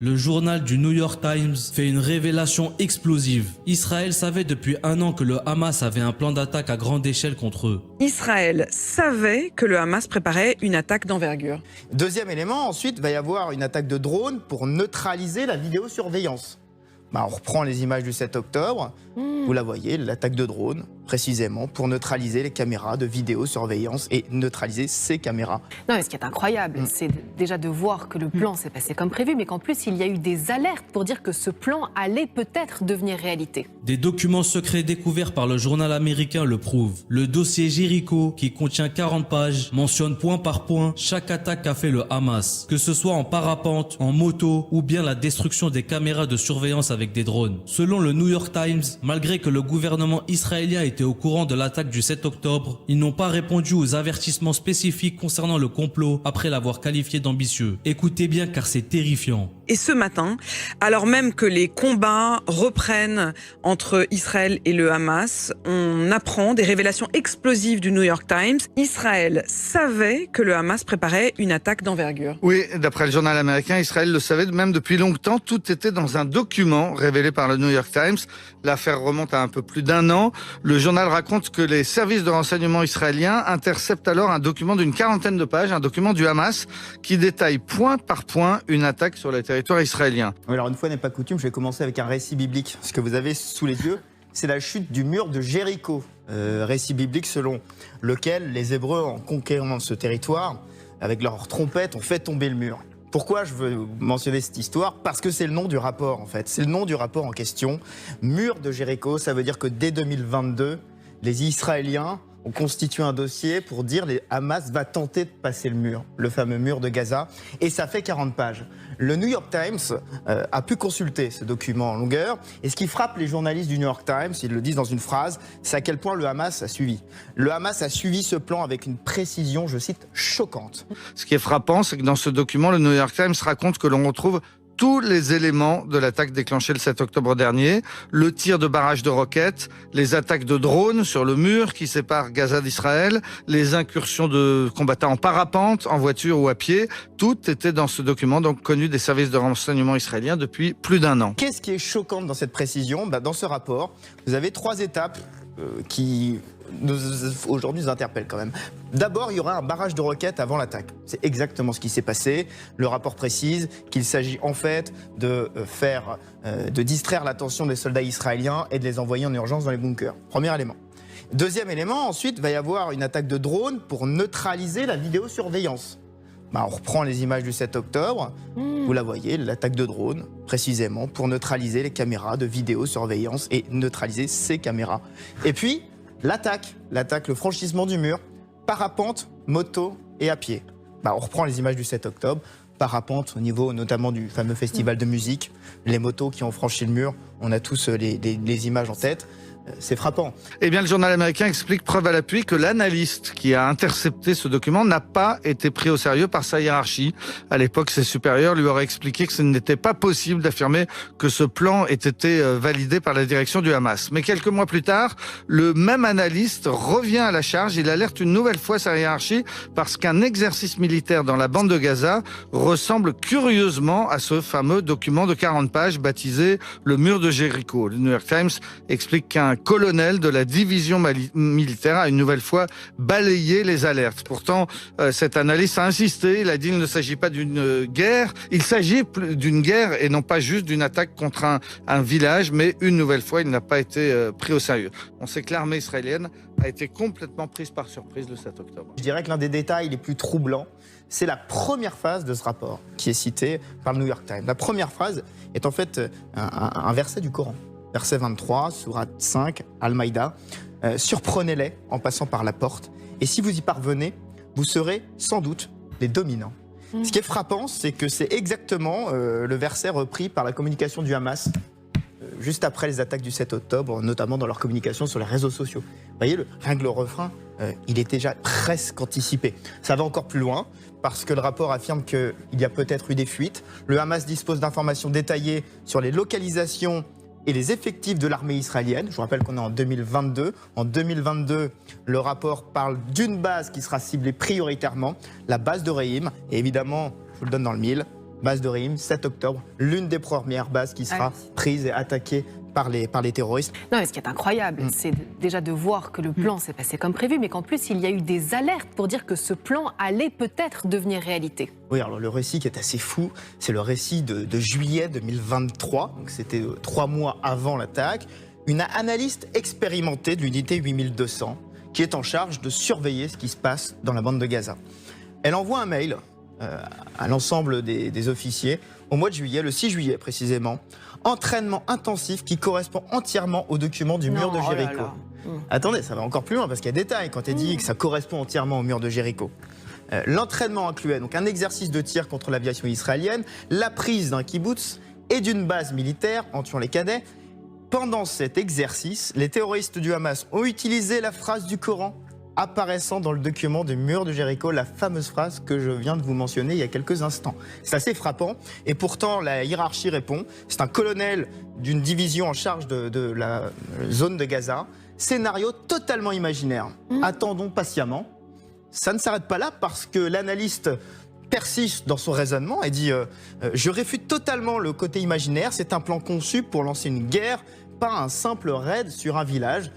Le journal du New York Times fait une révélation explosive. Israël savait depuis un an que le Hamas avait un plan d'attaque à grande échelle contre eux. Israël savait que le Hamas préparait une attaque d'envergure. Deuxième élément, ensuite, il va y avoir une attaque de drone pour neutraliser la vidéosurveillance. On reprend les images du 7 octobre. Vous la voyez, l'attaque de drone, précisément, pour neutraliser les caméras de vidéosurveillance et neutraliser ces caméras. Non, mais ce qui est incroyable, c'est déjà de voir que le plan s'est passé comme prévu, mais qu'en plus, il y a eu des alertes pour dire que ce plan allait peut-être devenir réalité. Des documents secrets découverts par le journal américain le prouvent. Le dossier Jericho, qui contient 40 pages, mentionne point par point chaque attaque qu'a fait le Hamas, que ce soit en parapente, en moto ou bien la destruction des caméras de surveillance avec des drones. Selon le New York Times, malgré que le gouvernement israélien était au courant de l'attaque du 7 octobre, ils n'ont pas répondu aux avertissements spécifiques concernant le complot après l'avoir qualifié d'ambitieux. Écoutez bien car c'est terrifiant. Et ce matin, alors même que les combats reprennent entre Israël et le Hamas, on apprend des révélations explosives du New York Times. Israël savait que le Hamas préparait une attaque d'envergure. Oui, d'après le journal américain, Israël le savait même depuis longtemps. Tout était dans un document révélé par le New York Times. L'affaire remonte à un peu plus d'un an. Le journal raconte que les services de renseignement israéliens interceptent alors un document d'une 40aine de pages, un document du Hamas, qui détaille point par point une attaque sur le territoire israélien. Alors une fois n'est pas coutume, je vais commencer avec un récit biblique. Ce que vous avez sous les yeux, c'est la chute du mur de Jéricho. Récit biblique selon lequel les Hébreux, en conquérant ce territoire, avec leurs trompettes, ont fait tomber le mur. Pourquoi je veux mentionner cette histoire? Parce que c'est le nom du rapport, en fait. C'est le nom du rapport en question. Mur de Jéricho, ça veut dire que dès 2022, les Israéliens ont constitué un dossier pour dire que Hamas va tenter de passer le mur, le fameux mur de Gaza, et ça fait 40 pages. Le New York Times a pu consulter ce document en longueur, et ce qui frappe les journalistes du New York Times, ils le disent dans une phrase, c'est à quel point le Hamas a suivi. Le Hamas a suivi ce plan avec une précision, je cite, choquante. Ce qui est frappant, c'est que dans ce document, le New York Times raconte que l'on retrouve tous les éléments de l'attaque déclenchée le 7 octobre dernier, le tir de barrages de roquettes, les attaques de drones sur le mur qui sépare Gaza d'Israël, les incursions de combattants en parapente, en voiture ou à pied, tout était dans ce document donc connu des services de renseignement israéliens depuis plus d'un an. Qu'est-ce qui est choquant dans cette précision? Dans ce rapport, vous avez 3 étapes qui aujourd'hui nous interpellent quand même. D'abord, il y aura un barrage de roquettes avant l'attaque. C'est exactement ce qui s'est passé. Le rapport précise qu'il s'agit en fait de distraire l'attention des soldats israéliens et de les envoyer en urgence dans les bunkers. Premier élément. Deuxième élément, ensuite, il va y avoir une attaque de drone pour neutraliser la vidéosurveillance. On reprend les images du 7 octobre. Vous la voyez, l'attaque de drone, précisément, pour neutraliser les caméras de vidéosurveillance et neutraliser ces caméras. Et puis, l'attaque, le franchissement du mur, parapente, moto et à pied. On reprend les images du 7 octobre. Parapente au niveau notamment du fameux festival de musique, les motos qui ont franchi le mur, on a tous les images en tête. C'est frappant. Eh bien, le journal américain explique, preuve à l'appui, que l'analyste qui a intercepté ce document n'a pas été pris au sérieux par sa hiérarchie. À l'époque, ses supérieurs lui auraient expliqué que ce n'était pas possible d'affirmer que ce plan ait été validé par la direction du Hamas. Mais quelques mois plus tard, le même analyste revient à la charge. Il alerte une nouvelle fois sa hiérarchie parce qu'un exercice militaire dans la bande de Gaza ressemble curieusement à ce fameux document de 40 pages baptisé le mur de Jéricho. Le New York Times explique qu'un colonel de la division militaire a une nouvelle fois balayé les alertes. Pourtant, cet analyste a insisté. Il a dit qu'il ne s'agit pas d'une guerre. Il s'agit d'une guerre et non pas juste d'une attaque contre un village. Mais une nouvelle fois, il n'a pas été pris au sérieux. On sait que l'armée israélienne a été complètement prise par surprise le 7 octobre. Je dirais que l'un des détails les plus troublants, c'est la première phrase de ce rapport qui est citée par le New York Times. La première phrase est en fait un verset du Coran. Verset 23, sourate 5, Al-Maïda. Surprenez-les en passant par la porte. Et si vous y parvenez, vous serez sans doute les dominants. Ce qui est frappant, c'est que c'est exactement le verset repris par la communication du Hamas juste après les attaques du 7 octobre, notamment dans leur communication sur les réseaux sociaux. Vous voyez, rien que le refrain, il est déjà presque anticipé. Ça va encore plus loin, parce que le rapport affirme qu'il y a peut-être eu des fuites. Le Hamas dispose d'informations détaillées sur les localisations et les effectifs de l'armée israélienne. Je vous rappelle qu'on est en 2022. En 2022, le rapport parle d'une base qui sera ciblée prioritairement, la base de Reim. Et évidemment, je vous le donne dans le mille, base de Reim, 7 octobre, l'une des premières bases qui sera prise et attaquée par les terroristes. Non, mais ce qui est incroyable, c'est déjà de voir que le plan s'est passé comme prévu, mais qu'en plus, il y a eu des alertes pour dire que ce plan allait peut-être devenir réalité. Oui, alors le récit qui est assez fou, c'est le récit de juillet 2023, donc c'était 3 mois avant l'attaque. Une analyste expérimentée de l'unité 8200 qui est en charge de surveiller ce qui se passe dans la bande de Gaza. Elle envoie un mail à l'ensemble des officiers au mois de juillet, le 6 juillet précisément. Entraînement intensif qui correspond entièrement au document du mur de Jéricho. Attendez, ça va encore plus loin parce qu'il y a des détails quand elle dit que ça correspond entièrement au mur de Jéricho. L'entraînement incluait donc un exercice de tir contre l'aviation israélienne, la prise d'un kibbutz et d'une base militaire en tuant les cadets. Pendant cet exercice, les terroristes du Hamas ont utilisé la phrase du Coran apparaissant dans le document du mur de Jéricho, la fameuse phrase que je viens de vous mentionner il y a quelques instants. C'est assez frappant et pourtant la hiérarchie répond. C'est un colonel d'une division en charge de la zone de Gaza. Scénario totalement imaginaire. Attendons patiemment. Ça ne s'arrête pas là parce que l'analyste persiste dans son raisonnement et dit je réfute totalement le côté imaginaire, c'est un plan conçu pour lancer une guerre, pas un simple raid sur un village.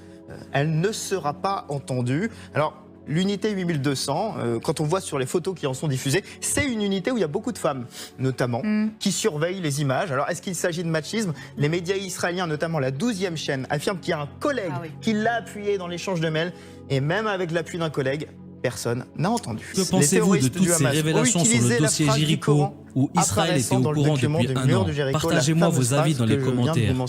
Elle ne sera pas entendue. Alors, l'unité 8200, quand on voit sur les photos qui en sont diffusées, c'est une unité où il y a beaucoup de femmes, notamment, qui surveillent les images. Alors, est-ce qu'il s'agit de machisme? Les médias israéliens, notamment la 12e chaîne, affirment qu'il y a un collègue qui l'a appuyé dans l'échange de mails. Et même avec l'appui d'un collègue, personne n'a entendu. Que pensez-vous de toutes ces révélations sur le dossier Jéricho où Israël était au courant depuis un an? Partagez-moi vos avis dans les commentaires.